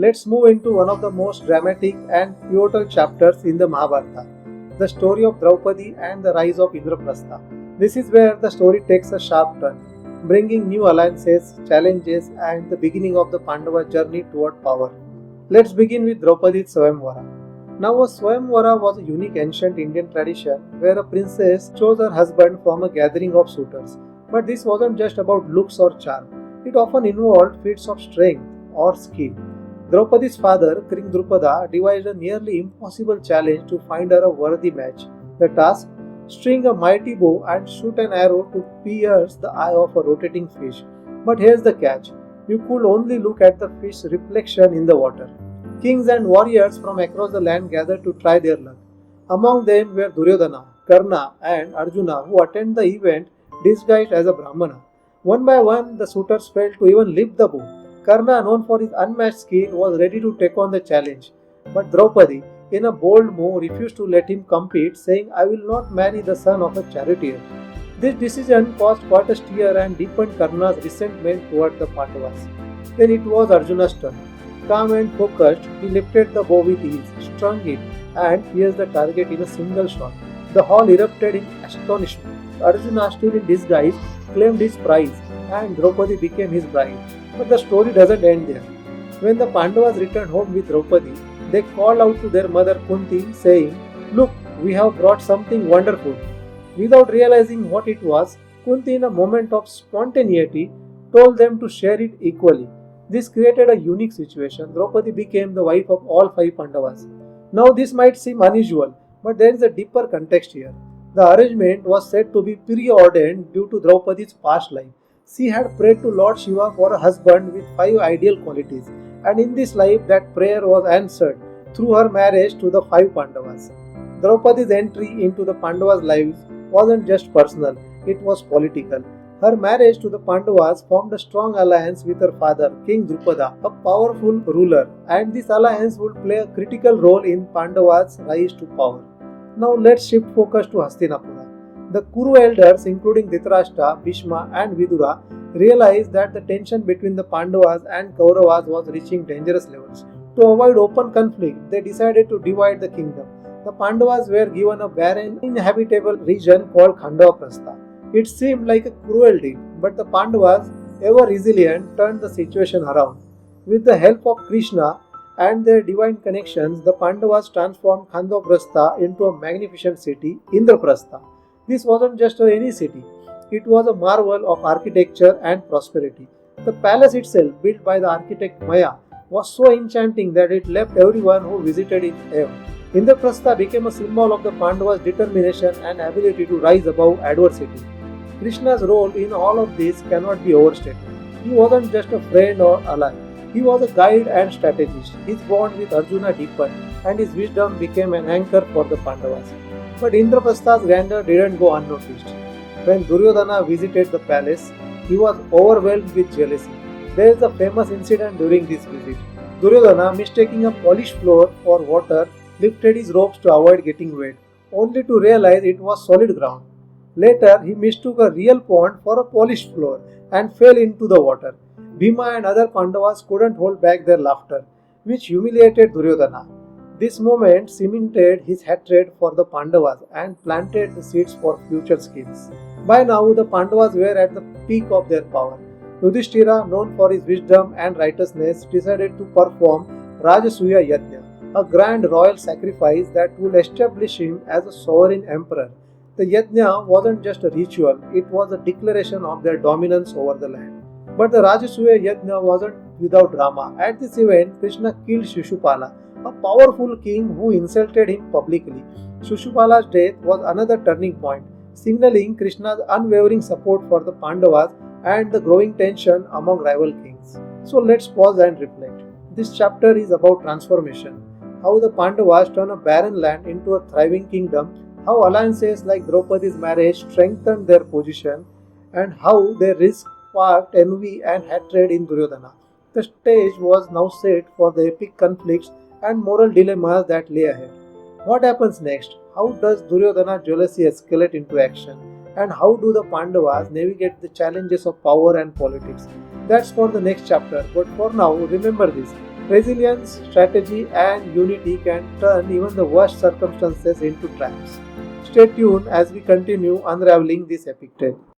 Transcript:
let's move into one of the most dramatic and pivotal chapters in the Mahabharata, the story of Draupadi and the rise of Indraprastha. This is where the story takes a sharp turn, bringing new alliances, challenges, and the beginning of the Pandava journey toward power. Let's begin with Draupadi's svayamvara. Now, a svayamvara was a unique ancient Indian tradition where a princess chose her husband from a gathering of suitors. But this wasn't just about looks or charm. It often involved feats of strength or skill. Draupadi's father, King Drupada, devised a nearly impossible challenge to find her a worthy match. The task? String a mighty bow and shoot an arrow to pierce the eye of a rotating fish. But here's the catch. You could only look at the fish's reflection in the water. Kings and warriors from across the land gathered to try their luck. Among them were Duryodhana, Karna, and Arjuna, who attended the event disguised as a Brahmana. One by one, the suitors failed to even lift the bow. Karna, known for his unmatched skill, was ready to take on the challenge. But Draupadi, in a bold move, refused to let him compete, saying, "I will not marry the son of a charioteer." This decision caused quite a stir and deepened Karna's resentment toward the Pandavas. Then it was Arjuna's turn. Calm and focused, he lifted the bow with ease, strung it, and pierced the target in a single shot. The hall erupted in astonishment. Arjuna, still in disguise, claimed his prize, and Draupadi became his bride. But the story doesn't end there. When the Pandavas returned home with Draupadi, they called out to their mother Kunti, saying, "Look, we have brought something wonderful." Without realizing what it was, Kunti, in a moment of spontaneity, told them to share it equally. This created a unique situation. Draupadi became the wife of all five Pandavas. Now, this might seem unusual, but there is a deeper context here. The arrangement was said to be preordained due to Draupadi's past life. She had prayed to Lord Shiva for a husband with five ideal qualities, and in this life, that prayer was answered through her marriage to the five Pandavas. Draupadi's entry into the Pandavas' lives wasn't just personal, it was political. Her marriage to the Pandavas formed a strong alliance with her father, King Drupada, a powerful ruler, and this alliance would play a critical role in Pandavas' rise to power. Now let's shift focus to Hastinapura. The Kuru elders, including Dhritarashtra, Bhishma, and Vidura, realized that the tension between the Pandavas and Kauravas was reaching dangerous levels. To avoid open conflict, they decided to divide the kingdom. The Pandavas were given a barren, inhabitable region called Khandavaprastha. It seemed like a cruel deal, but the Pandavas, ever resilient, turned the situation around. With the help of Krishna and their divine connections, the Pandavas transformed Khandavaprastha into a magnificent city, Indraprastha. This wasn't just any city, it was a marvel of architecture and prosperity. The palace itself, built by the architect Maya, was so enchanting that it left everyone who visited it awe. Indraprastha became a symbol of the Pandavas' determination and ability to rise above adversity. Krishna's role in all of this cannot be overstated. He wasn't just a friend or ally, he was a guide and strategist. His bond with Arjuna deepened, and his wisdom became an anchor for the Pandavas. But Indraprastha's grandeur didn't go unnoticed. When Duryodhana visited the palace, he was overwhelmed with jealousy. There is a famous incident during this visit. Duryodhana, mistaking a polished floor for water, lifted his robes to avoid getting wet, only to realize it was solid ground. Later, he mistook a real pond for a polished floor and fell into the water. Bhima and other Pandavas couldn't hold back their laughter, which humiliated Duryodhana. This moment cemented his hatred for the Pandavas and planted the seeds for future schemes. By now, the Pandavas were at the peak of their power. Yudhishthira, known for his wisdom and righteousness, decided to perform Rajasuya Yajna, a grand royal sacrifice that would establish him as a sovereign emperor. The Yajna wasn't just a ritual, it was a declaration of their dominance over the land. But the Rajasuya Yajna wasn't without drama. At this event, Krishna killed Shishupala, a powerful king who insulted him publicly. Shishupala's death was another turning point, signaling Krishna's unwavering support for the Pandavas and the growing tension among rival kings. So let's pause and reflect. This chapter is about transformation, how the Pandavas turn a barren land into a thriving kingdom, how alliances like Draupadi's marriage strengthened their position, and how their risk sparked envy and hatred in Duryodhana. The stage was now set for the epic conflicts and moral dilemmas that lay ahead. What happens next? How does Duryodhana's jealousy escalate into action? And how do the Pandavas navigate the challenges of power and politics? That's for the next chapter, but for now, remember this. Resilience, strategy, and unity can turn even the worst circumstances into triumphs. Stay tuned as we continue unraveling this epic tale.